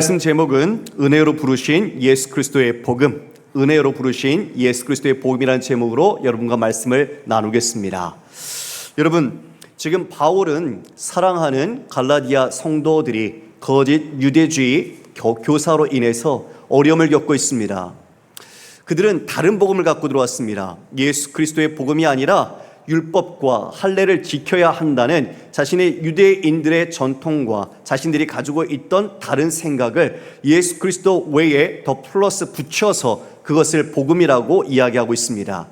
말씀 제목은 은혜로 부르신 예수 그리스도의 복음, 은혜로 부르신 예수 그리스도의 복음이라는 제목으로 여러분과 말씀을 나누겠습니다. 여러분, 지금 바울은 사랑하는 갈라디아 성도들이 거짓 유대주의 교사로 인해서 어려움을 겪고 있습니다. 그들은 다른 복음을 갖고 들어왔습니다. 예수 그리스도의 복음이 아니라 율법과 할례를 지켜야 한다는 자신의 유대인들의 전통과 자신들이 가지고 있던 다른 생각을 예수 그리스도 외에 더 플러스 붙여서 그것을 복음이라고 이야기하고 있습니다.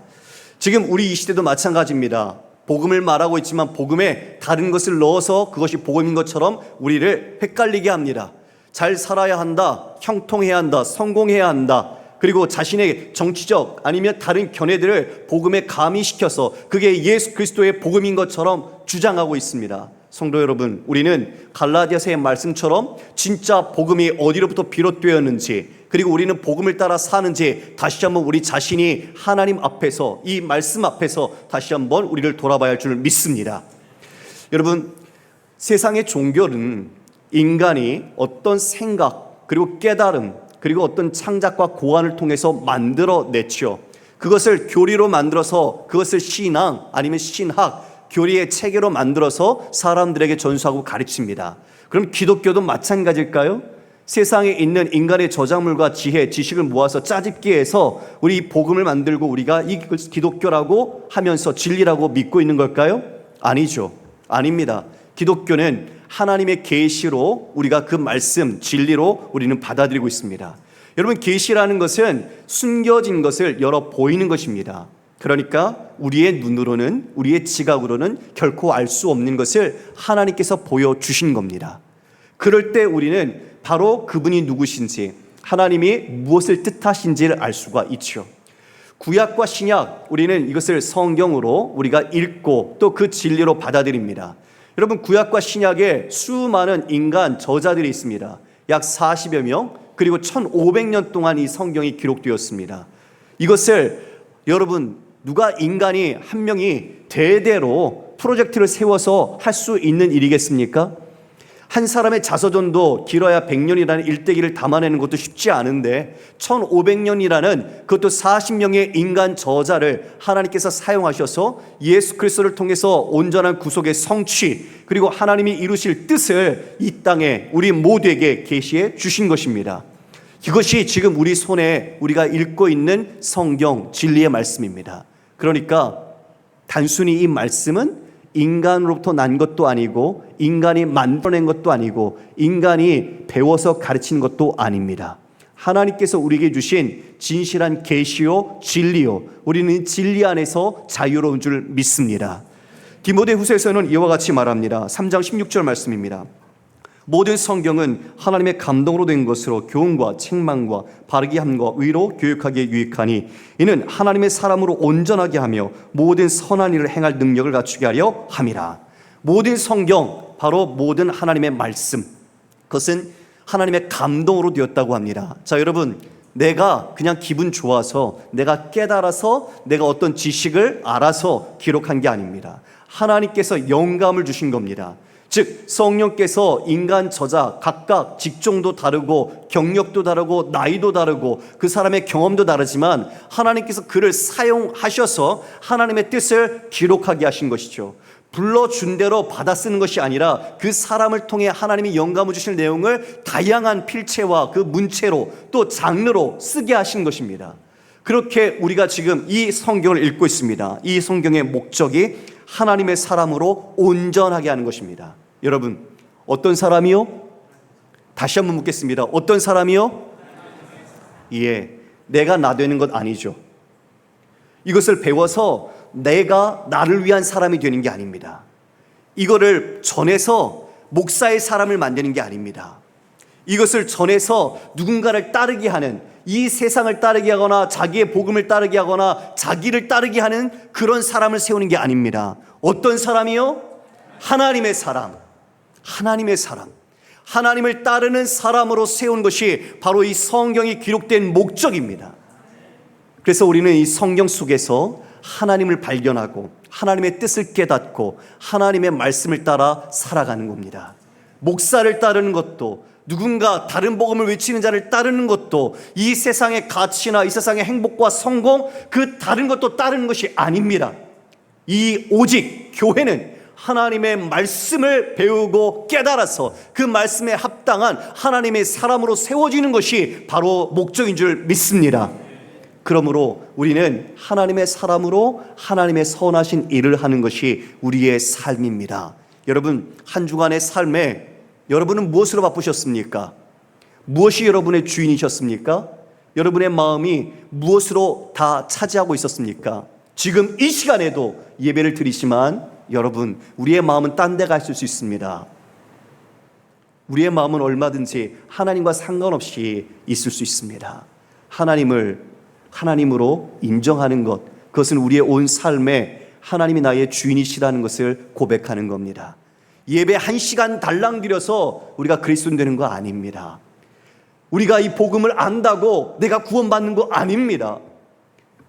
지금 우리 이 시대도 마찬가지입니다. 복음을 말하고 있지만 복음에 다른 것을 넣어서 그것이 복음인 것처럼 우리를 헷갈리게 합니다. 잘 살아야 한다, 형통해야 한다, 성공해야 한다, 그리고 자신의 정치적 아니면 다른 견해들을 복음에 가미시켜서 그게 예수 그리스도의 복음인 것처럼 주장하고 있습니다. 성도 여러분, 우리는 갈라디아서의 말씀처럼 진짜 복음이 어디로부터 비롯되었는지, 그리고 우리는 복음을 따라 사는지 다시 한번 우리 자신이 하나님 앞에서, 이 말씀 앞에서 다시 한번 우리를 돌아봐야 할 줄 믿습니다. 여러분, 세상의 종교는 인간이 어떤 생각 그리고 깨달음 그리고 어떤 창작과 고안을 통해서 만들어냈죠. 그것을 교리로 만들어서 그것을 신앙 아니면 신학, 교리의 체계로 만들어서 사람들에게 전수하고 가르칩니다. 그럼 기독교도 마찬가지일까요? 세상에 있는 인간의 저작물과 지혜, 지식을 모아서 짜집기 해서 우리 복음을 만들고 우리가 이 기독교라고 하면서 진리라고 믿고 있는 걸까요? 아니죠. 아닙니다. 기독교는 하나님의 계시로 우리가 그 말씀, 진리로 우리는 받아들이고 있습니다. 여러분, 계시라는 것은 숨겨진 것을 열어 보이는 것입니다. 그러니까 우리의 눈으로는, 우리의 지각으로는 결코 알 수 없는 것을 하나님께서 보여주신 겁니다. 그럴 때 우리는 바로 그분이 누구신지, 하나님이 무엇을 뜻하신지를 알 수가 있죠. 구약과 신약, 우리는 이것을 성경으로 우리가 읽고 또 그 진리로 받아들입니다. 여러분, 구약과 신약에 수많은 인간 저자들이 있습니다. 약 40여 명, 그리고 1500년 동안 이 성경이 기록되었습니다. 이것을 여러분, 누가 인간이 한 명이 대대로 프로젝트를 세워서 할 수 있는 일이겠습니까? 한 사람의 자서전도 길어야 100년이라는 일대기를 담아내는 것도 쉽지 않은데 1500년이라는 그것도 40명의 인간 저자를 하나님께서 사용하셔서 예수 그리스도를 통해서 온전한 구속의 성취, 그리고 하나님이 이루실 뜻을 이 땅에 우리 모두에게 계시해 주신 것입니다. 이것이 지금 우리 손에 우리가 읽고 있는 성경 진리의 말씀입니다. 그러니까 단순히 이 말씀은 인간으로부터 난 것도 아니고 인간이 만들어낸 것도 아니고 인간이 배워서 가르치는 것도 아닙니다. 하나님께서 우리에게 주신 진실한 계시요 진리요, 우리는 진리 안에서 자유로운 줄 믿습니다. 디모데후서에서는 이와 같이 말합니다. 3장 16절 말씀입니다. 모든 성경은 하나님의 감동으로 된 것으로 교훈과 책망과 바르게 함과 의로 교육하기에 유익하니 이는 하나님의 사람으로 온전하게 하며 모든 선한 일을 행할 능력을 갖추게 하려 함이라. 모든 성경, 바로 모든 하나님의 말씀, 그것은 하나님의 감동으로 되었다고 합니다. 자, 여러분, 내가 그냥 기분 좋아서, 내가 깨달아서, 내가 어떤 지식을 알아서 기록한 게 아닙니다. 하나님께서 영감을 주신 겁니다. 즉, 성령께서 인간 저자 각각 직종도 다르고 경력도 다르고 나이도 다르고 그 사람의 경험도 다르지만 하나님께서 그를 사용하셔서 하나님의 뜻을 기록하게 하신 것이죠. 불러준 대로 받아 쓰는 것이 아니라 그 사람을 통해 하나님이 영감을 주실 내용을 다양한 필체와 그 문체로 또 장르로 쓰게 하신 것입니다. 그렇게 우리가 지금 이 성경을 읽고 있습니다. 이 성경의 목적이 하나님의 사람으로 온전하게 하는 것입니다. 여러분, 어떤 사람이요? 다시 한번 묻겠습니다. 어떤 사람이요? 예, 내가 나 되는 것 아니죠. 이것을 배워서 내가 나를 위한 사람이 되는 게 아닙니다. 이거를 전해서 목사의 사람을 만드는 게 아닙니다. 이것을 전해서 누군가를 따르게 하는, 이 세상을 따르게 하거나 자기의 복음을 따르게 하거나 자기를 따르게 하는 그런 사람을 세우는 게 아닙니다. 어떤 사람이요? 하나님의 사람. 하나님의 사람. 하나님을 따르는 사람으로 세운 것이 바로 이 성경이 기록된 목적입니다. 그래서 우리는 이 성경 속에서 하나님을 발견하고 하나님의 뜻을 깨닫고 하나님의 말씀을 따라 살아가는 겁니다. 목사를 따르는 것도, 누군가 다른 복음을 외치는 자를 따르는 것도 이 세상의 가치나 이 세상의 행복과 성공, 그 다른 것도 따르는 것이 아닙니다. 이 오직 교회는 하나님의 말씀을 배우고 깨달아서 그 말씀에 합당한 하나님의 사람으로 세워지는 것이 바로 목적인 줄 믿습니다. 그러므로 우리는 하나님의 사람으로 하나님의 선하신 일을 하는 것이 우리의 삶입니다. 여러분, 한 주간의 삶에 여러분은 무엇으로 바쁘셨습니까? 무엇이 여러분의 주인이셨습니까? 여러분의 마음이 무엇으로 다 차지하고 있었습니까? 지금 이 시간에도 예배를 드리지만 여러분, 우리의 마음은 딴 데 가 있을 수 있습니다. 우리의 마음은 얼마든지 하나님과 상관없이 있을 수 있습니다. 하나님으로 인정하는 것, 그것은 우리의 온 삶에 하나님이 나의 주인이시라는 것을 고백하는 겁니다. 예배 1시간 달랑 드려서 우리가 그리스도인 되는 거 아닙니다. 우리가 이 복음을 안다고 내가 구원받는 거 아닙니다.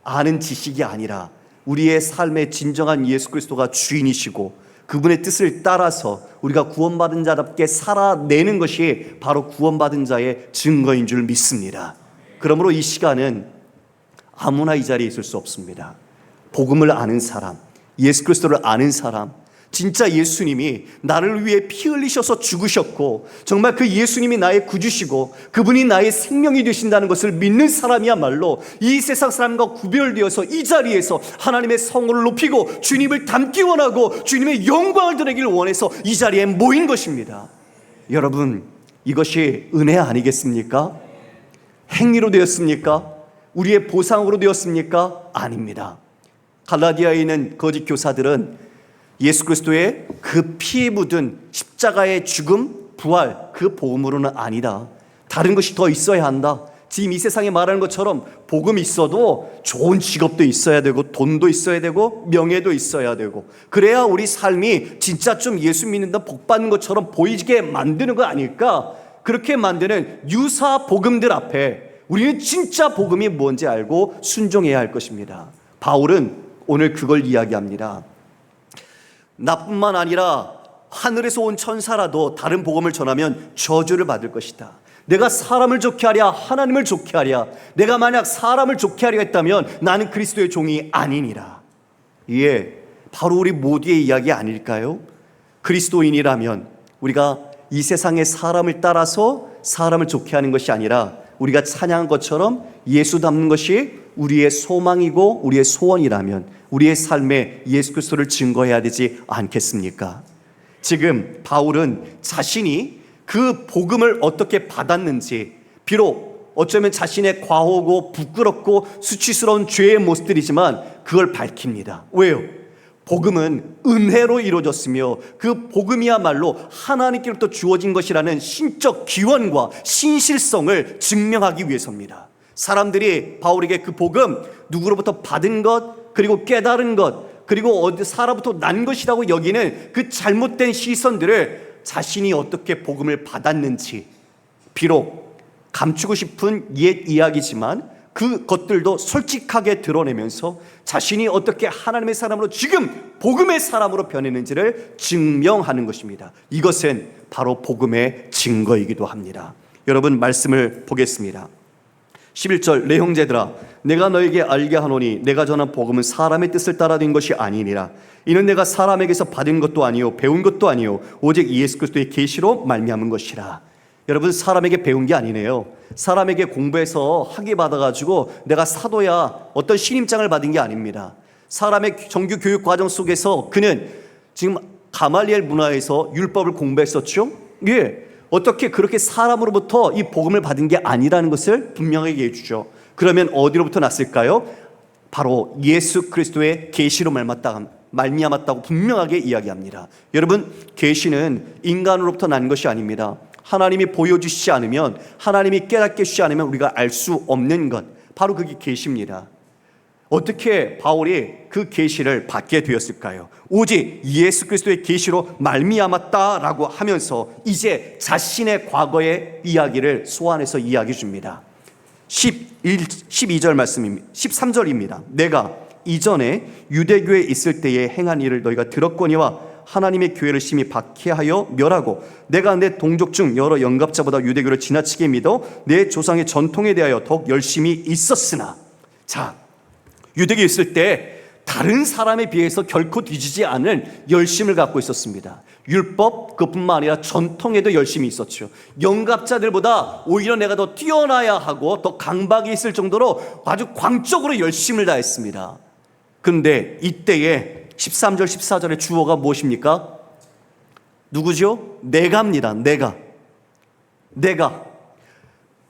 아는 지식이 아니라 우리의 삶의 진정한 예수 그리스도가 주인이시고 그분의 뜻을 따라서 우리가 구원받은 자답게 살아내는 것이 바로 구원받은 자의 증거인 줄 믿습니다. 그러므로 이 시간은 아무나 이 자리에 있을 수 없습니다. 복음을 아는 사람, 예수 그리스도를 아는 사람, 진짜 예수님이 나를 위해 피 흘리셔서 죽으셨고 정말 그 예수님이 나의 구주시고 그분이 나의 생명이 되신다는 것을 믿는 사람이야말로 이 세상 사람과 구별되어서 이 자리에서 하나님의 성호를 높이고 주님을 닮기 원하고 주님의 영광을 드리길 원해서 이 자리에 모인 것입니다. 여러분, 이것이 은혜 아니겠습니까? 행위로 되었습니까? 우리의 보상으로 되었습니까? 아닙니다. 갈라디아에 있는 거짓 교사들은 예수 그리스도의 그 피에 묻은 십자가의 죽음, 부활, 그 복음으로는 아니다. 다른 것이 더 있어야 한다. 지금 이 세상에 말하는 것처럼 복음이 있어도 좋은 직업도 있어야 되고 돈도 있어야 되고 명예도 있어야 되고 그래야 우리 삶이 진짜 좀 예수 믿는다 복 받는 것처럼 보이게 만드는 거 아닐까? 그렇게 만드는 유사 복음들 앞에 우리는 진짜 복음이 뭔지 알고 순종해야 할 것입니다. 바울은 오늘 그걸 이야기합니다. 나뿐만 아니라 하늘에서 온 천사라도 다른 복음을 전하면 저주를 받을 것이다. 내가 사람을 좋게 하랴 하나님을 좋게 하랴. 내가 만약 사람을 좋게 하려 했다면 나는 그리스도의 종이 아니니라. 이게 바로 우리 모두의 이야기 아닐까요? 그리스도인이라면 우리가 이 세상의 사람을 따라서 사람을 좋게 하는 것이 아니라 우리가 찬양한 것처럼 예수 닮는 것이 우리의 소망이고 우리의 소원이라면 우리의 삶에 예수 그리스도를 증거해야 되지 않겠습니까? 지금 바울은 자신이 그 복음을 어떻게 받았는지, 비록 어쩌면 자신의 과오고 부끄럽고 수치스러운 죄의 모습들이지만 그걸 밝힙니다. 왜요? 복음은 은혜로 이루어졌으며 그 복음이야말로 하나님께로부터 주어진 것이라는 신적 기원과 신실성을 증명하기 위해서입니다. 사람들이 바울에게 그 복음, 누구로부터 받은 것, 그리고 깨달은 것, 그리고 어디 사로부터 난 것이라고 여기는 그 잘못된 시선들을 자신이 어떻게 복음을 받았는지, 비록 감추고 싶은 옛 이야기지만 그 것들도 솔직하게 드러내면서 자신이 어떻게 하나님의 사람으로 지금 복음의 사람으로 변했는지를 증명하는 것입니다. 이것은 바로 복음의 증거이기도 합니다. 여러분, 말씀을 보겠습니다. 11절, 내 형제들아 내가 너에게 알게 하노니 내가 전한 복음은 사람의 뜻을 따라 된 것이 아니니라. 이는 내가 사람에게서 받은 것도 아니요 배운 것도 아니요 오직 예수 그리스도의 계시로 말미암은 것이라. 여러분, 사람에게 배운 게 아니네요. 사람에게 공부해서 학위 받아가지고 내가 사도야 어떤 신임장을 받은 게 아닙니다. 사람의 정규 교육 과정 속에서 그는 지금 가말리엘 문화에서 율법을 공부했었죠. 예, 어떻게 그렇게 사람으로부터 이 복음을 받은 게 아니라는 것을 분명하게 해주죠. 그러면 어디로부터 났을까요? 바로 예수 그리스도의 계시로 말미암았다고 분명하게 이야기합니다. 여러분, 계시는 인간으로부터 난 것이 아닙니다. 하나님이 보여주시지 않으면, 하나님이 깨닫게 해주시지 않으면 우리가 알 수 없는 것, 바로 그게 계시입니다. 어떻게 바울이 그 계시를 받게 되었을까요? 오직 예수 그리스도의 계시로 말미암았다라고 하면서 이제 자신의 과거의 이야기를 소환해서 이야기해 줍니다. 12절 말씀입니다. 13절입니다. 내가 이전에 유대교에 있을 때에 행한 일을 너희가 들었거니와 하나님의 교회를 심히 박해하여 멸하고 내가 내 동족 중 여러 영갑자보다 유대교를 지나치게 믿어 내 조상의 전통에 대하여 더욱 열심히 있었으나. 자, 유대교에 있을 때 다른 사람에 비해서 결코 뒤지지 않을 열심을 갖고 있었습니다. 율법 그뿐만 아니라 전통에도 열심이 있었죠. 영갑자들보다 오히려 내가 더 뛰어나야 하고 더 강박이 있을 정도로 아주 광적으로 열심을 다했습니다. 그런데 이때에 13절 14절의 주어가 무엇입니까? 누구죠? 내가입니다. 내가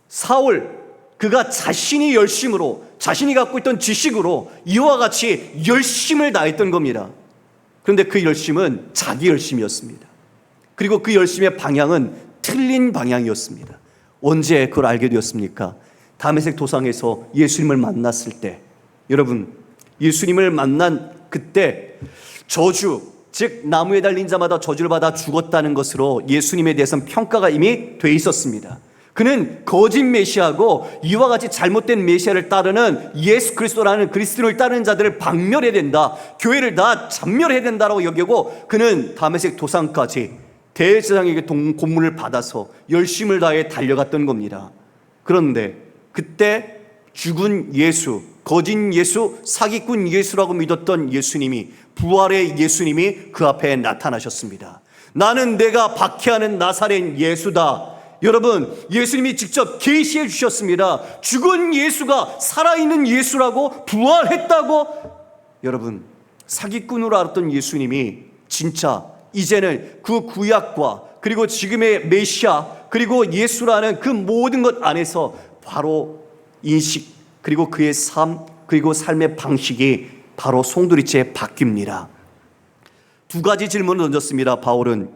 사울, 그가 자신이 열심으로, 자신이 갖고 있던 지식으로 이와 같이 열심을 다했던 겁니다. 그런데 그 열심은 자기 열심이었습니다. 그리고 그 열심의 방향은 틀린 방향이었습니다. 언제 그걸 알게 되었습니까? 다메섹 도상에서 예수님을 만났을 때. 여러분, 예수님을 만난 그때 저주, 즉 나무에 달린 자마다 저주를 받아 죽었다는 것으로 예수님에 대해서는 평가가 이미 돼 있었습니다. 그는 거짓 메시아고 이와 같이 잘못된 메시아를 따르는 예수 그리스도라는 그리스도를 따르는 자들을 박멸해야 된다, 교회를 다 잔멸해야 된다라고 여기고, 그는 다메섹 도상까지 대제사장에게 고문을 받아서 열심을 다해 달려갔던 겁니다. 그런데 그때 죽은 예수, 거짓 예수, 사기꾼 예수라고 믿었던 예수님이, 부활의 예수님이 그 앞에 나타나셨습니다. 나는 내가 박해하는 나사렛 예수다. 여러분, 예수님이 직접 계시해 주셨습니다. 죽은 예수가 살아있는 예수라고, 부활했다고. 여러분, 사기꾼으로 알았던 예수님이 진짜 이제는 그 구약과 그리고 지금의 메시아 그리고 예수라는 그 모든 것 안에서 바로 인식, 그리고 그의 삶, 그리고 삶의 방식이 바로 송두리째 바뀝니다. 두 가지 질문을 던졌습니다. 바울은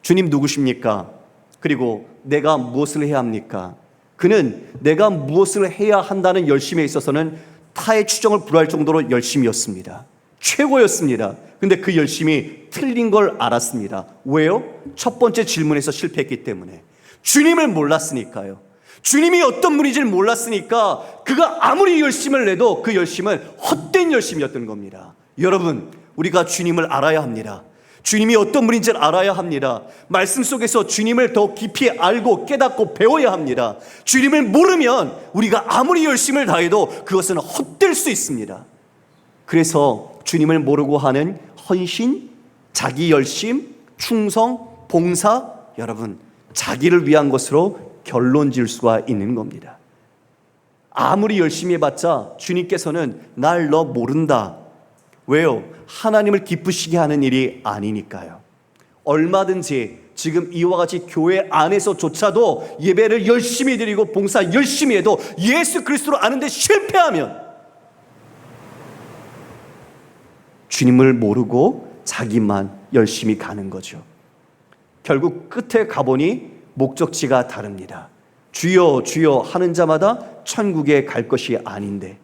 주님 누구십니까? 그리고 내가 무엇을 해야 합니까? 그는 내가 무엇을 해야 한다는 열심에 있어서는 타의 추정을 불허할 정도로 열심이었습니다. 최고였습니다. 근데 그 열심이 틀린 걸 알았습니다. 왜요? 첫 번째 질문에서 실패했기 때문에. 주님을 몰랐으니까요. 주님이 어떤 분인지를 몰랐으니까 그가 아무리 열심을 내도 그 열심은 헛된 열심이었던 겁니다. 여러분, 우리가 주님을 알아야 합니다. 주님이 어떤 분인지를 알아야 합니다. 말씀 속에서 주님을 더 깊이 알고 깨닫고 배워야 합니다. 주님을 모르면 우리가 아무리 열심을 다해도 그것은 헛될 수 있습니다. 그래서 주님을 모르고 하는 헌신, 자기 열심, 충성, 봉사, 여러분, 자기를 위한 것으로 결론 지을 수가 있는 겁니다. 아무리 열심히 해봤자 주님께서는 날 너 모른다. 왜요? 하나님을 기쁘시게 하는 일이 아니니까요. 얼마든지 지금 이와 같이 교회 안에서조차도 예배를 열심히 드리고 봉사 열심히 해도 예수 그리스도를 아는데 실패하면 주님을 모르고 자기만 열심히 가는 거죠. 결국 끝에 가보니 목적지가 다릅니다. 주여 주여 하는 자마다 천국에 갈 것이 아닌데,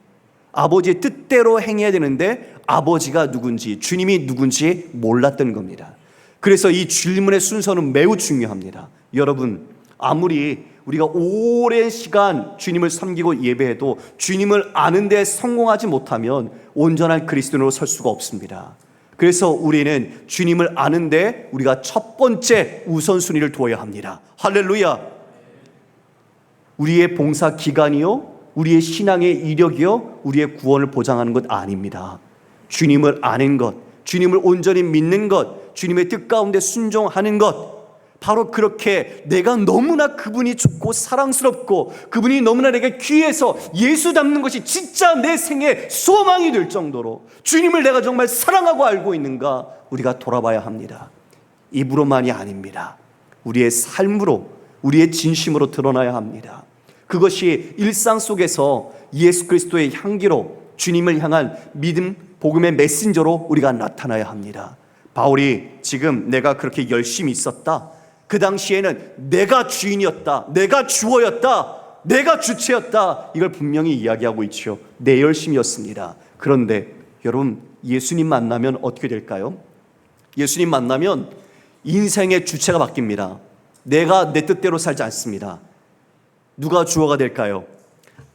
아버지의 뜻대로 행해야 되는데 아버지가 누군지, 주님이 누군지 몰랐던 겁니다. 그래서 이 질문의 순서는 매우 중요합니다. 여러분, 아무리 우리가 오랜 시간 주님을 섬기고 예배해도 주님을 아는 데 성공하지 못하면 온전한 그리스도인으로 설 수가 없습니다. 그래서 우리는 주님을 아는데 우리가 첫 번째 우선순위를 두어야 합니다. 할렐루야. 우리의 봉사 기간이요, 우리의 신앙의 이력이요, 우리의 구원을 보장하는 것 아닙니다. 주님을 아는 것, 주님을 온전히 믿는 것, 주님의 뜻 가운데 순종하는 것, 바로 그렇게 내가 너무나 그분이 좋고 사랑스럽고 그분이 너무나 내게 귀해서 예수 닮는 것이 진짜 내 생의 소망이 될 정도로 주님을 내가 정말 사랑하고 알고 있는가, 우리가 돌아봐야 합니다. 입으로만이 아닙니다. 우리의 삶으로, 우리의 진심으로 드러나야 합니다. 그것이 일상 속에서 예수 그리스도의 향기로 주님을 향한 믿음, 복음의 메신저로 우리가 나타나야 합니다. 바울이 지금 내가 그렇게 열심히 있었다, 그 당시에는 내가 주인이었다, 내가 주어였다, 내가 주체였다, 이걸 분명히 이야기하고 있죠. 내 열심이었습니다. 그런데 여러분, 예수님 만나면 어떻게 될까요? 예수님 만나면 인생의 주체가 바뀝니다. 내가 내 뜻대로 살지 않습니다. 누가 주어가 될까요?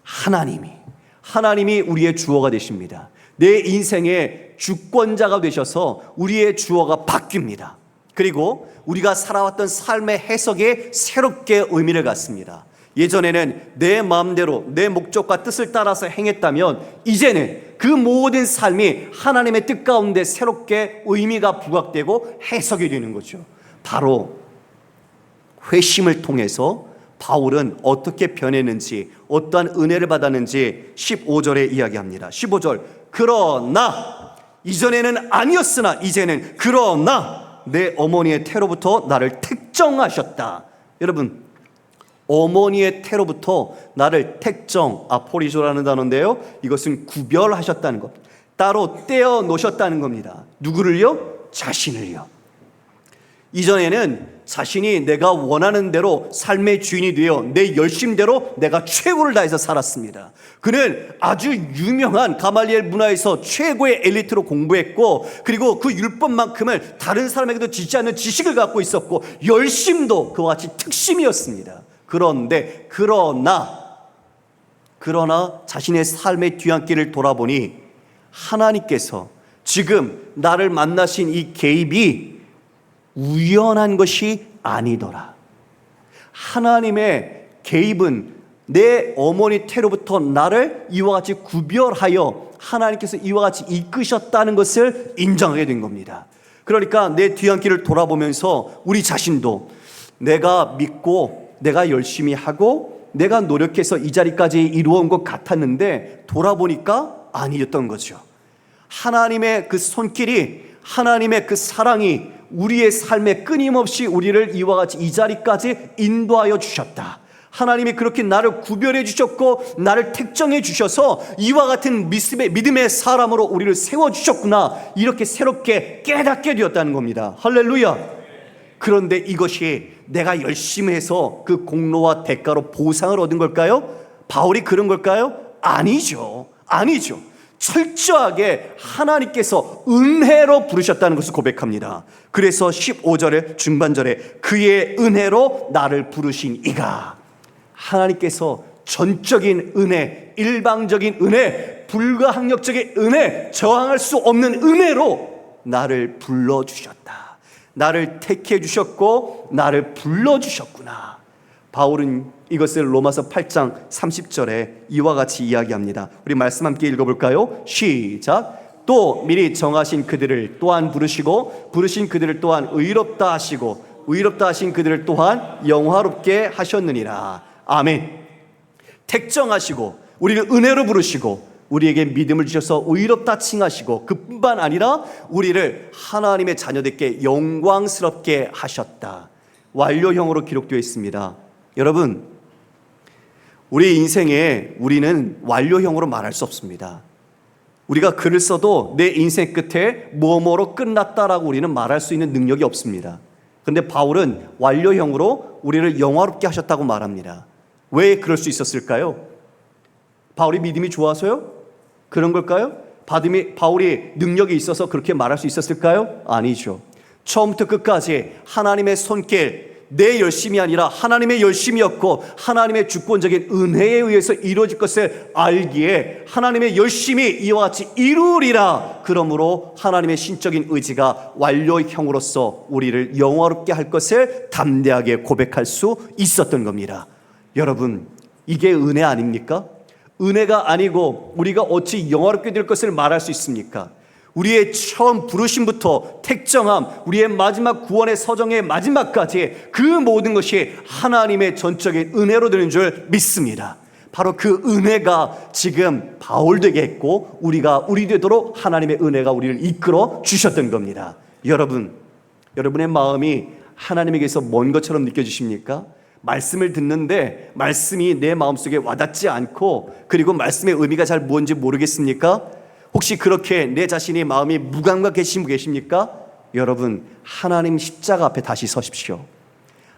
하나님이 우리의 주어가 되십니다. 내 인생의 주권자가 되셔서 우리의 주어가 바뀝니다. 그리고 우리가 살아왔던 삶의 해석에 새롭게 의미를 갖습니다. 예전에는 내 마음대로 내 목적과 뜻을 따라서 행했다면 이제는 그 모든 삶이 하나님의 뜻 가운데 새롭게 의미가 부각되고 해석이 되는 거죠. 바로 회심을 통해서 바울은 어떻게 변했는지, 어떠한 은혜를 받았는지 15절에 이야기합니다. 15절, 그러나 이전에는 아니었으나 이제는 그러나 내 어머니의 태로부터 나를 택정하셨다. 여러분, 어머니의 태로부터 나를 택정, 아포리조라는 단어인데요, 이것은 구별하셨다는 것, 따로 떼어 놓으셨다는 겁니다. 누구를요? 자신을요. 이전에는 자신이 내가 원하는 대로 삶의 주인이 되어 내 열심대로 내가 최고를 다해서 살았습니다. 그는 아주 유명한 가말리엘 문화에서 최고의 엘리트로 공부했고, 그리고 그 율법만큼을 다른 사람에게도 지지 않는 지식을 갖고 있었고, 열심도 그와 같이 특심이었습니다. 그러나 자신의 삶의 뒤안길을 돌아보니 하나님께서 지금 나를 만나신 이 개입이 우연한 것이 아니더라. 하나님의 개입은 내 어머니 태로부터 나를 이와 같이 구별하여 하나님께서 이와 같이 이끄셨다는 것을 인정하게 된 겁니다. 그러니까 내 뒤안길을 돌아보면서 우리 자신도 내가 믿고 내가 열심히 하고 내가 노력해서 이 자리까지 이루어온 것 같았는데 돌아보니까 아니었던 거죠. 하나님의 그 손길이, 하나님의 그 사랑이 우리의 삶에 끊임없이 우리를 이와 같이 이 자리까지 인도하여 주셨다. 하나님이 그렇게 나를 구별해 주셨고 나를 택정해 주셔서 이와 같은 믿음의 사람으로 우리를 세워주셨구나, 이렇게 새롭게 깨닫게 되었다는 겁니다. 할렐루야. 그런데 이것이 내가 열심히 해서 그 공로와 대가로 보상을 얻은 걸까요? 바울이 그런 걸까요? 아니죠. 철저하게 하나님께서 은혜로 부르셨다는 것을 고백합니다. 그래서 15절의 중반절에 그의 은혜로 나를 부르신 이가, 하나님께서 전적인 은혜, 일방적인 은혜, 불가항력적인 은혜, 저항할 수 없는 은혜로 나를 불러주셨다. 나를 택해 주셨고 나를 불러주셨구나. 바울은 이것을 로마서 8장 30절에 이와 같이 이야기합니다. 우리 말씀 함께 읽어볼까요? 시작. 또 미리 정하신 그들을 또한 부르시고 부르신 그들을 또한 의롭다 하시고 의롭다 하신 그들을 또한 영화롭게 하셨느니라. 아멘. 택정하시고 우리를 은혜로 부르시고 우리에게 믿음을 주셔서 의롭다 칭하시고 그뿐만 아니라 우리를 하나님의 자녀들께 영광스럽게 하셨다. 완료형으로 기록되어 있습니다. 여러분, 우리 인생에 우리는 완료형으로 말할 수 없습니다. 우리가 글을 써도 내 인생 끝에 뭐뭐로 끝났다라고 우리는 말할 수 있는 능력이 없습니다. 그런데 바울은 완료형으로 우리를 영화롭게 하셨다고 말합니다. 왜 그럴 수 있었을까요? 바울이 믿음이 좋아서요? 그런 걸까요? 바울이 능력이 있어서 그렇게 말할 수 있었을까요? 아니죠. 처음부터 끝까지 하나님의 손길, 내 열심이 아니라 하나님의 열심이었고 하나님의 주권적인 은혜에 의해서 이루어질 것을 알기에 하나님의 열심이 이와 같이 이루리라. 그러므로 하나님의 신적인 의지가 완료형으로서 우리를 영화롭게 할 것을 담대하게 고백할 수 있었던 겁니다. 여러분, 이게 은혜 아닙니까? 은혜가 아니고 우리가 어찌 영화롭게 될 것을 말할 수 있습니까? 우리의 처음 부르심부터 택정함, 우리의 마지막 구원의 서정의 마지막까지 그 모든 것이 하나님의 전적인 은혜로 되는 줄 믿습니다. 바로 그 은혜가 지금 바울되게 했고 우리 되도록 하나님의 은혜가 우리를 이끌어 주셨던 겁니다. 여러분의 마음이 하나님에게서 먼 것처럼 느껴지십니까? 말씀을 듣는데 말씀이 내 마음속에 와닿지 않고 그리고 말씀의 의미가 잘 뭔지 모르겠습니까? 혹시 그렇게 내 자신의 마음이 무감각 계신 분 계십니까? 여러분, 하나님 십자가 앞에 다시 서십시오.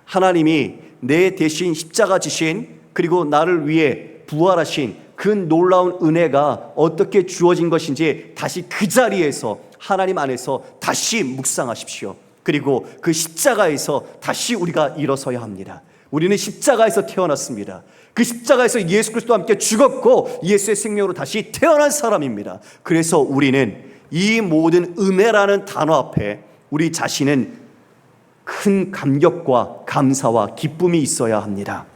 하나님이 내 대신 십자가 지신 그리고 나를 위해 부활하신 그 놀라운 은혜가 어떻게 주어진 것인지 다시 그 자리에서 하나님 안에서 다시 묵상하십시오. 그리고 그 십자가에서 다시 우리가 일어서야 합니다. 우리는 십자가에서 태어났습니다. 그 십자가에서 예수 그리스도와 함께 죽었고 예수의 생명으로 다시 태어난 사람입니다. 그래서 우리는 이 모든 은혜라는 단어 앞에 우리 자신은 큰 감격과 감사와 기쁨이 있어야 합니다.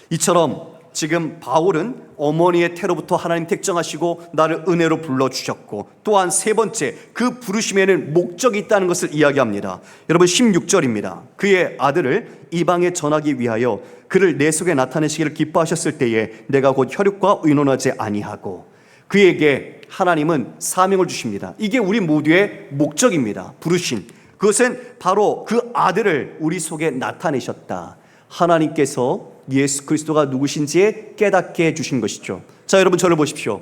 이처럼 지금 바울은 어머니의 태로부터 하나님 택정하시고 나를 은혜로 불러주셨고, 또한 세 번째, 그 부르심에는 목적이 있다는 것을 이야기합니다. 여러분 16절입니다. 그의 아들을 이방에 전하기 위하여 그를 내 속에 나타내시기를 기뻐하셨을 때에 내가 곧 혈육과 의논하지 아니하고, 그에게 하나님은 사명을 주십니다. 이게 우리 모두의 목적입니다. 부르심, 그것은 바로 그 아들을 우리 속에 나타내셨다. 하나님께서 예수 그리스도가 누구신지 깨닫게 해주신 것이죠. 자, 여러분 저를 보십시오.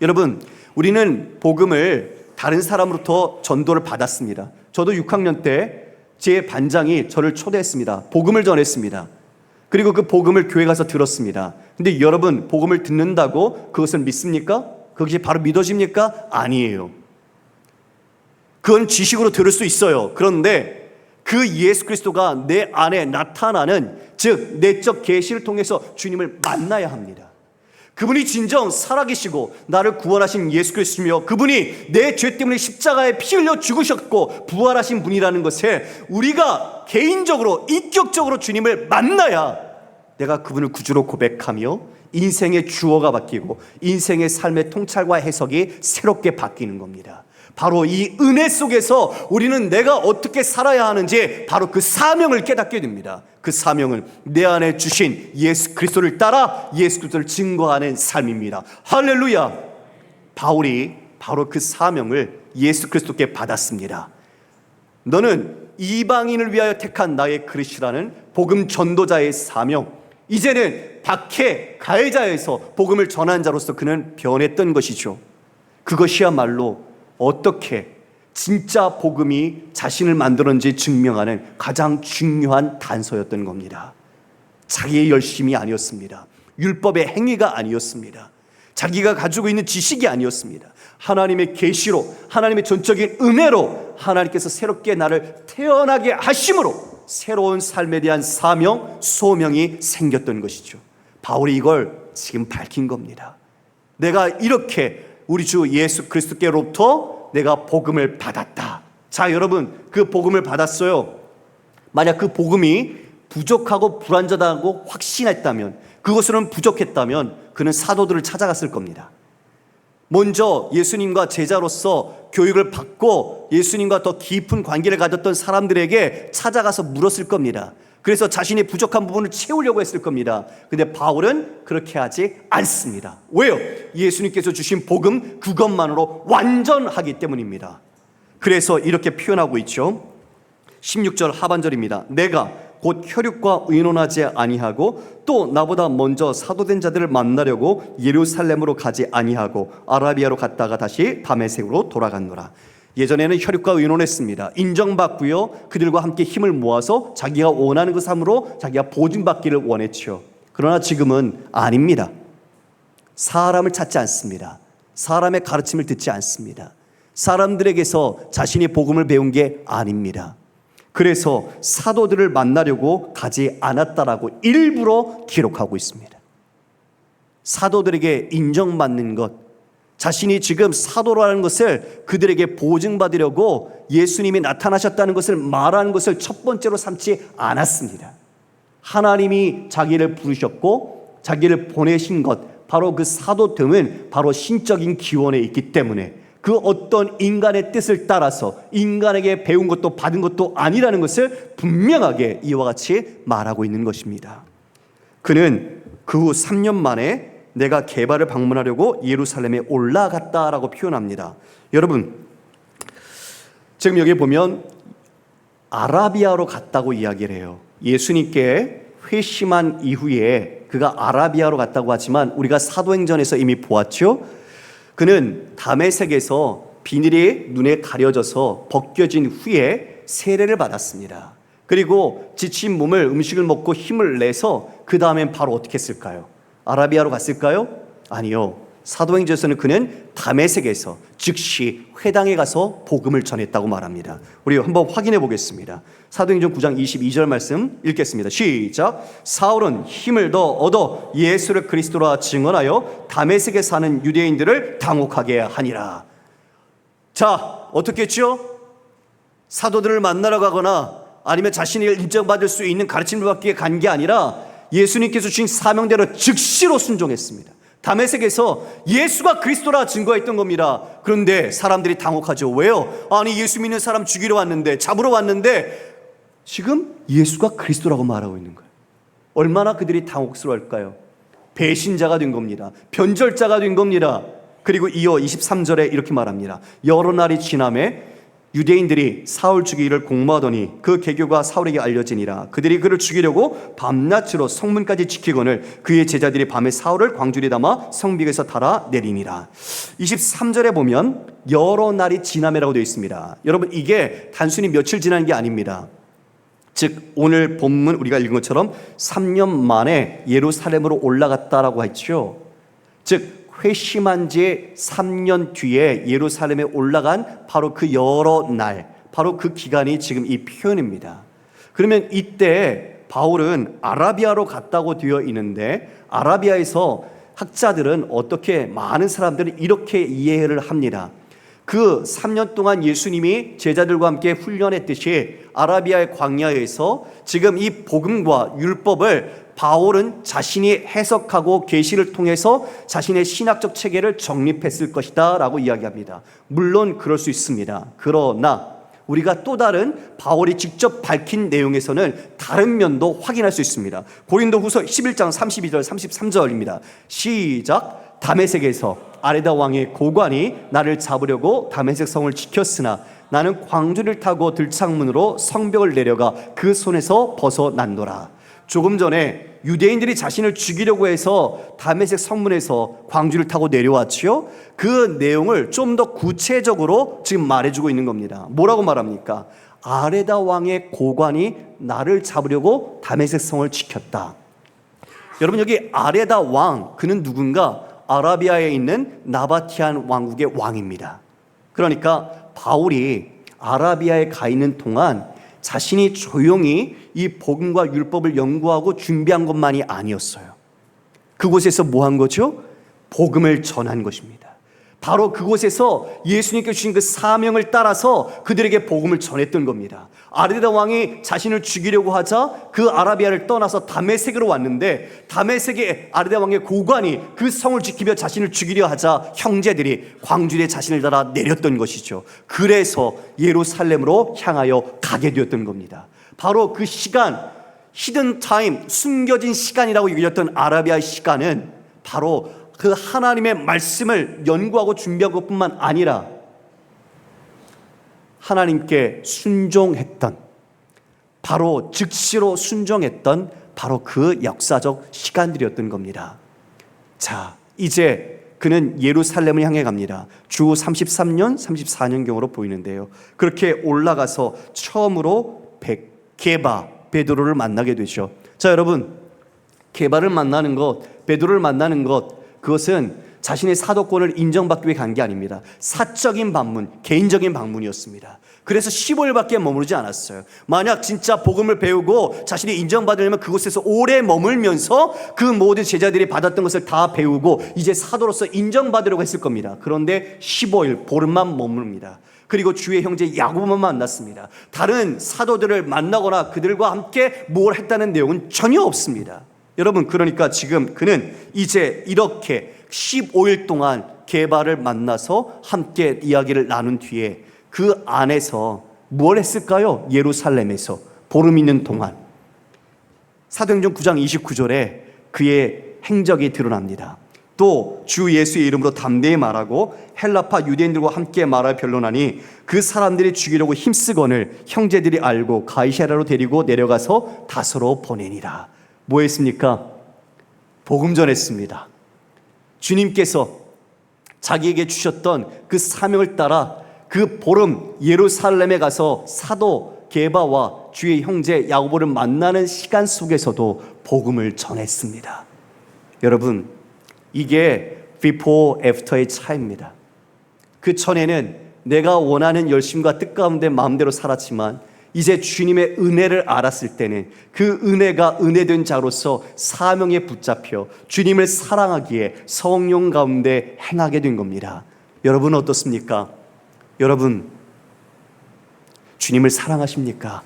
여러분, 우리는 복음을 다른 사람으로부터 전도를 받았습니다. 저도 6학년 때 제 반장이 저를 초대했습니다. 복음을 전했습니다. 그리고 그 복음을 교회 가서 들었습니다. 근데 여러분, 복음을 듣는다고 그것을 믿습니까? 그것이 바로 믿어집니까? 아니에요. 그건 지식으로 들을 수 있어요. 그런데 그 예수 그리스도가 내 안에 나타나는, 즉 내적 계시를 통해서 주님을 만나야 합니다. 그분이 진정 살아계시고 나를 구원하신 예수 그리스도며, 그분이 내 죄 때문에 십자가에 피 흘려 죽으셨고 부활하신 분이라는 것을 우리가 개인적으로 인격적으로 주님을 만나야 내가 그분을 구주로 고백하며 인생의 주어가 바뀌고 인생의 삶의 통찰과 해석이 새롭게 바뀌는 겁니다. 바로 이 은혜 속에서 우리는 내가 어떻게 살아야 하는지 바로 그 사명을 깨닫게 됩니다. 그 사명은 내 안에 주신 예수 그리스도를 따라 예수 그리스도를 증거하는 삶입니다. 할렐루야! 바울이 바로 그 사명을 예수 그리스도께 받았습니다. 너는 이방인을 위하여 택한 나의 그릇이라는 복음 전도자의 사명, 이제는 박해 가해자에서 복음을 전한 자로서 그는 변했던 것이죠. 그것이야말로 어떻게 진짜 복음이 자신을 만들었는지 증명하는 가장 중요한 단서였던 겁니다. 자기의 열심이 아니었습니다. 율법의 행위가 아니었습니다. 자기가 가지고 있는 지식이 아니었습니다. 하나님의 계시로, 하나님의 전적인 은혜로 하나님께서 새롭게 나를 태어나게 하심으로 새로운 삶에 대한 사명, 소명이 생겼던 것이죠. 바울이 이걸 지금 밝힌 겁니다. 내가 이렇게 우리 주 예수 그리스도께로부터 내가 복음을 받았다. 자, 여러분, 그 복음을 받았어요. 만약 그 복음이 부족하고 불완전하고 확신했다면, 그것으로는 부족했다면 그는 사도들을 찾아갔을 겁니다. 먼저 예수님과 제자로서 교육을 받고 예수님과 더 깊은 관계를 가졌던 사람들에게 찾아가서 물었을 겁니다. 그래서 자신의 부족한 부분을 채우려고 했을 겁니다. 근데 바울은 그렇게 하지 않습니다. 왜요? 예수님께서 주신 복음 그것만으로 완전하기 때문입니다. 그래서 이렇게 표현하고 있죠. 16절 하반절입니다. 내가 곧 혈육과 의논하지 아니하고 또 나보다 먼저 사도된 자들을 만나려고 예루살렘으로 가지 아니하고 아라비아로 갔다가 다시 다메섹으로 돌아갔노라. 예전에는 혈육과 의논했습니다. 인정받고요, 그들과 함께 힘을 모아서 자기가 원하는 그 삶으로 자기가 보증받기를 원했죠. 그러나 지금은 아닙니다. 사람을 찾지 않습니다. 사람의 가르침을 듣지 않습니다. 사람들에게서 자신이 복음을 배운 게 아닙니다. 그래서 사도들을 만나려고 가지 않았다라고 일부러 기록하고 있습니다. 사도들에게 인정받는 것, 자신이 지금 사도라는 것을 그들에게 보증받으려고 예수님이 나타나셨다는 것을 말하는 것을 첫 번째로 삼지 않았습니다. 하나님이 자기를 부르셨고 자기를 보내신 것, 바로 그 사도됨은 바로 신적인 기원에 있기 때문에 그 어떤 인간의 뜻을 따라서 인간에게 배운 것도 받은 것도 아니라는 것을 분명하게 이와 같이 말하고 있는 것입니다. 그는 그 후 3년 만에 내가 게바를 방문하려고 예루살렘에 올라갔다라고 표현합니다. 여러분, 지금 여기 보면 아라비아로 갔다고 이야기를 해요. 예수님께 회심한 이후에 그가 아라비아로 갔다고 하지만 우리가 사도행전에서 이미 보았죠. 그는 다메섹에서 비닐이 눈에 가려져서 벗겨진 후에 세례를 받았습니다. 그리고 지친 몸을 음식을 먹고 힘을 내서 그 다음엔 바로 어떻게 했을까요? 아라비아로 갔을까요? 아니요. 사도행전에서는 그는 다메섹에서 즉시 회당에 가서 복음을 전했다고 말합니다. 우리 한번 확인해 보겠습니다. 사도행전 9장 22절 말씀 읽겠습니다. 시작. 사울은 힘을 더 얻어 예수를 그리스도라 증언하여 다메섹에 사는 유대인들을 당혹하게 하니라. 자, 어떻게 했죠? 사도들을 만나러 가거나 아니면 자신이 인정받을 수 있는 가르침을 받기 위해 간 게 아니라 예수님께서 주신 사명대로 즉시로 순종했습니다. 다메섹에서 예수가 그리스도라 증거했던 겁니다. 그런데 사람들이 당혹하죠. 왜요? 아니, 예수 믿는 사람 죽이러 왔는데, 잡으러 왔는데 지금 예수가 그리스도라고 말하고 있는 거예요. 얼마나 그들이 당혹스러울까요? 배신자가 된 겁니다. 변절자가 된 겁니다. 그리고 이어 23절에 이렇게 말합니다. 여러 날이 지남에 유대인들이 사울 죽이기를 공모하더니 그 계교가 사울에게 알려지니라. 그들이 그를 죽이려고 밤낮으로 성문까지 지키거늘 그의 제자들이 밤에 사울을 광주리에 담아 성벽에서 달아 내리니라. 23절에 보면 여러 날이 지남이라고 되어 있습니다. 여러분, 이게 단순히 며칠 지난 게 아닙니다. 즉 오늘 본문 우리가 읽은 것처럼 3년 만에 예루살렘으로 올라갔다라고 했죠. 즉 회심한 지 3년 뒤에 예루살렘에 올라간 바로 그 여러 날, 바로 그 기간이 지금 이 표현입니다. 그러면 이때 바울은 아라비아로 갔다고 되어 있는데, 아라비아에서 학자들은 어떻게, 많은 사람들은 이렇게 이해를 합니다. 그 3년 동안 예수님이 제자들과 함께 훈련했듯이 아라비아의 광야에서 지금 이 복음과 율법을 바울은 자신이 해석하고 계시를 통해서 자신의 신학적 체계를 정립했을 것이다 라고 이야기합니다. 물론 그럴 수 있습니다. 그러나 우리가 또 다른 바울이 직접 밝힌 내용에서는 다른 면도 확인할 수 있습니다. 고린도후서 11장 32절 33절입니다. 시작. 다메섹에서 아레다 왕의 고관이 나를 잡으려고 다메섹 성을 지켰으나 나는 광주를 타고 들창문으로 성벽을 내려가 그 손에서 벗어난도라. 조금 전에 유대인들이 자신을 죽이려고 해서 다메섹 성문에서 광주를 타고 내려왔지요. 그 내용을 좀 더 구체적으로 지금 말해주고 있는 겁니다. 뭐라고 말합니까? 아레다 왕의 고관이 나를 잡으려고 다메섹 성을 지켰다. 여러분, 여기 아레다 왕, 그는 누군가? 아라비아에 있는 나바티안 왕국의 왕입니다. 그러니까 바울이 아라비아에 가 있는 동안 자신이 조용히 이 복음과 율법을 연구하고 준비한 것만이 아니었어요. 그곳에서 뭐 한 거죠? 복음을 전한 것입니다. 바로 그곳에서 예수님께 주신 그 사명을 따라서 그들에게 복음을 전했던 겁니다. 아레다 왕이 자신을 죽이려고 하자 그 아라비아를 떠나서 다메섹으로 왔는데, 다메섹의 아레다 왕의 고관이 그 성을 지키며 자신을 죽이려 하자 형제들이 광주리에 자신을 달아 내렸던 것이죠. 그래서 예루살렘으로 향하여 가게 되었던 겁니다. 바로 그 시간, 히든 타임, 숨겨진 시간이라고 여겼던 아라비아의 시간은 바로 그 하나님의 말씀을 연구하고 준비한 것뿐만 아니라 하나님께 순종했던, 바로 즉시로 순종했던 바로 그 역사적 시간들이었던 겁니다. 자, 이제 그는 예루살렘을 향해 갑니다. 주 33년, 34년경으로 보이는데요. 그렇게 올라가서 처음으로 게바, 베드로를 만나게 되죠. 자, 여러분, 게바를 만나는 것, 베드로를 만나는 것, 그것은 자신의 사도권을 인정받기 위해 간 게 아닙니다. 사적인 방문, 개인적인 방문이었습니다. 그래서 15일밖에 머무르지 않았어요. 만약 진짜 복음을 배우고 자신이 인정받으려면 그곳에서 오래 머물면서 그 모든 제자들이 받았던 것을 다 배우고 이제 사도로서 인정받으려고 했을 겁니다. 그런데 15일, 보름만 머무릅니다. 그리고 주의 형제 야고보만 만났습니다. 다른 사도들을 만나거나 그들과 함께 뭘 했다는 내용은 전혀 없습니다. 여러분, 그러니까 지금 그는 이제 이렇게 15일 동안 게바를 만나서 함께 이야기를 나눈 뒤에 그 안에서 뭘 했을까요? 예루살렘에서 보름 있는 동안 사도행전 9장 29절에 그의 행적이 드러납니다. 또 주 예수의 이름으로 담대히 말하고 헬라파 유대인들과 함께 말하여 변론하니 그 사람들이 죽이려고 힘쓰거늘 형제들이 알고 가이사랴로 데리고 내려가서 다소로 보내니라. 뭐 했습니까? 복음 전했습니다. 주님께서 자기에게 주셨던 그 사명을 따라 그 보름 예루살렘에 가서 사도 게바와 주의 형제 야고보를 만나는 시간 속에서도 복음을 전했습니다. 여러분, 이게 before, after의 차이입니다. 그 전에는 내가 원하는 열심과 뜻 가운데 마음대로 살았지만 이제 주님의 은혜를 알았을 때는 그 은혜가 은혜된 자로서 사명에 붙잡혀 주님을 사랑하기에 성령 가운데 행하게 된 겁니다. 여러분 어떻습니까? 여러분 주님을 사랑하십니까?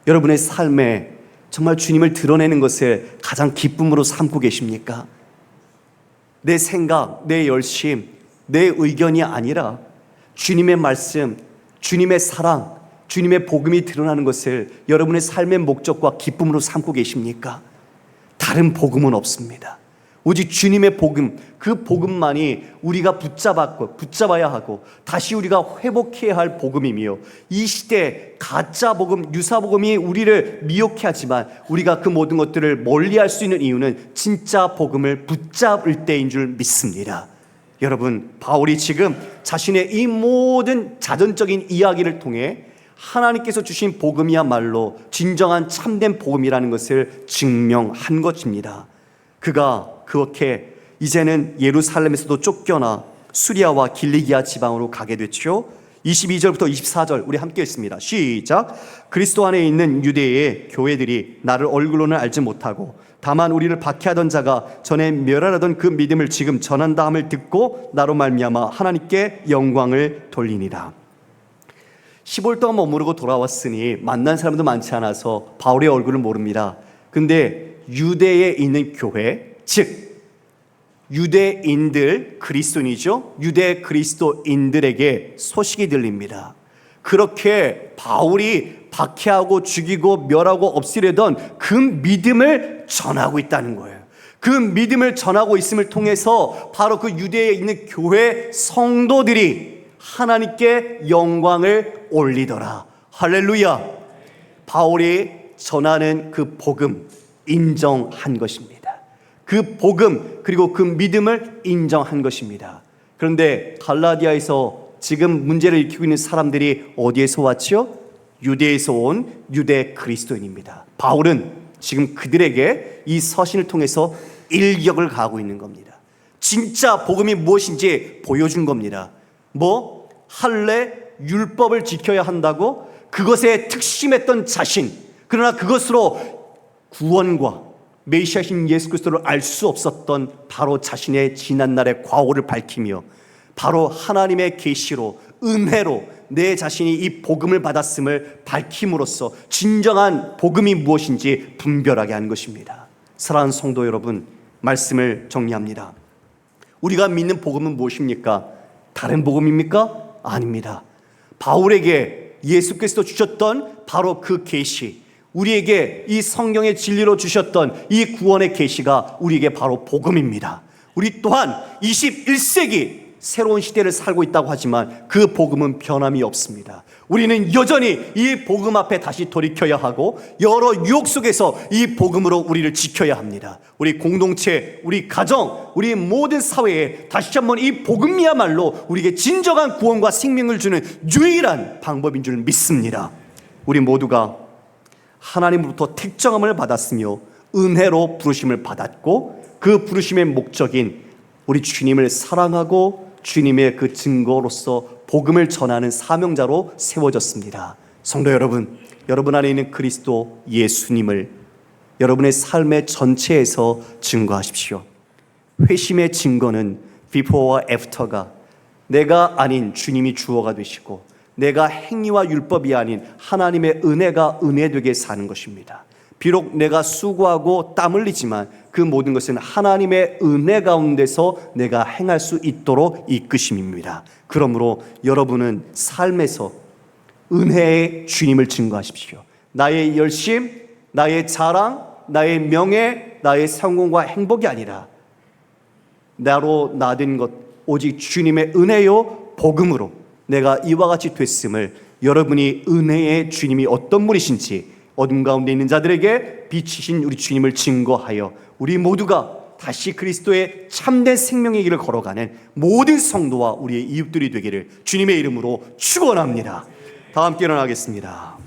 여러분의 삶에 정말 주님을 드러내는 것을 가장 기쁨으로 삼고 계십니까? 내 생각, 내 열심, 내 의견이 아니라 주님의 말씀, 주님의 사랑, 주님의 복음이 드러나는 것을 여러분의 삶의 목적과 기쁨으로 삼고 계십니까? 다른 복음은 없습니다. 오직 주님의 복음, 그 복음만이 우리가 붙잡아야 하고 다시 우리가 회복해야 할 복음이며, 이 시대 가짜 복음, 유사 복음이 우리를 미혹해 하지만 우리가 그 모든 것들을 멀리할 수 있는 이유는 진짜 복음을 붙잡을 때인 줄 믿습니다. 여러분, 바울이 지금 자신의 이 모든 자전적인 이야기를 통해 하나님께서 주신 복음이야말로 진정한 참된 복음이라는 것을 증명한 것입니다. 그가 그렇게 이제는 예루살렘에서도 쫓겨나 수리아와 길리기아 지방으로 가게 됐죠. 22절부터 24절 우리 함께 읽습니다. 시작. 그리스도 안에 있는 유대의 교회들이 나를 얼굴로는 알지 못하고 다만 우리를 박해하던 자가 전에 멸하려던 그 믿음을 지금 전한다 함을 듣고 나로 말미암아 하나님께 영광을 돌리니라. 15일 동안 머무르고 돌아왔으니 만난 사람도 많지 않아서 바울의 얼굴을 모릅니다. 근데 유대에 있는 교회, 즉 유대인들, 그리스도인이죠. 유대 그리스도인들에게 소식이 들립니다. 그렇게 바울이 박해하고 죽이고 멸하고 없애려던 그 믿음을 전하고 있다는 거예요. 그 믿음을 전하고 있음을 통해서 바로 그 유대에 있는 교회 성도들이 하나님께 영광을 올리더라. 할렐루야. 바울이 전하는 그 복음 인정한 것입니다. 그 복음 그리고 그 믿음을 인정한 것입니다. 그런데 갈라디아에서 지금 문제를 일으키고 있는 사람들이 어디에서 왔죠? 유대에서 온 유대 그리스도인입니다. 바울은 지금 그들에게 이 서신을 통해서 일격을 가하고 있는 겁니다. 진짜 복음이 무엇인지 보여준 겁니다. 뭐? 할례, 율법을 지켜야 한다고? 그것에 특심했던 자신, 그러나 그것으로 구원과 메시아신 예수 그리스도를 알 수 없었던 바로 자신의 지난날의 과오를 밝히며 바로 하나님의 계시로 은혜로 내 자신이 이 복음을 받았음을 밝힘으로써 진정한 복음이 무엇인지 분별하게 한 것입니다. 사랑하는 성도 여러분, 말씀을 정리합니다. 우리가 믿는 복음은 무엇입니까? 다른 복음입니까? 아닙니다. 바울에게 예수 그리스도 주셨던 바로 그 계시, 우리에게 이 성경의 진리로 주셨던 이 구원의 계시가 우리에게 바로 복음입니다. 우리 또한 21세기 새로운 시대를 살고 있다고 하지만 그 복음은 변함이 없습니다. 우리는 여전히 이 복음 앞에 다시 돌이켜야 하고 여러 유혹 속에서 이 복음으로 우리를 지켜야 합니다. 우리 공동체, 우리 가정, 우리 모든 사회에 다시 한번 이 복음이야말로 우리에게 진정한 구원과 생명을 주는 유일한 방법인 줄 믿습니다. 우리 모두가 하나님으로부터 택정함을 받았으며 은혜로 부르심을 받았고 그 부르심의 목적인 우리 주님을 사랑하고 주님의 그 증거로서 복음을 전하는 사명자로 세워졌습니다. 성도 여러분, 여러분 안에 있는 그리스도 예수님을 여러분의 삶의 전체에서 증거하십시오. 회심의 증거는 before와 after가 내가 아닌 주님이 주어가 되시고 내가 행위와 율법이 아닌 하나님의 은혜가 은혜되게 사는 것입니다. 비록 내가 수고하고 땀 흘리지만 그 모든 것은 하나님의 은혜 가운데서 내가 행할 수 있도록 이끄심입니다. 그러므로 여러분은 삶에서 은혜의 주님을 증거하십시오. 나의 열심, 나의 자랑, 나의 명예, 나의 성공과 행복이 아니라 나로 나된 것 오직 주님의 은혜요 복음으로 내가 이와 같이 됐음을 여러분이 은혜의 주님이 어떤 분이신지 어둠 가운데 있는 자들에게 비치신 우리 주님을 증거하여 우리 모두가 다시 그리스도의 참된 생명의 길을 걸어가는 모든 성도와 우리의 이웃들이 되기를 주님의 이름으로 축원합니다. 다 함께 일어나겠습니다.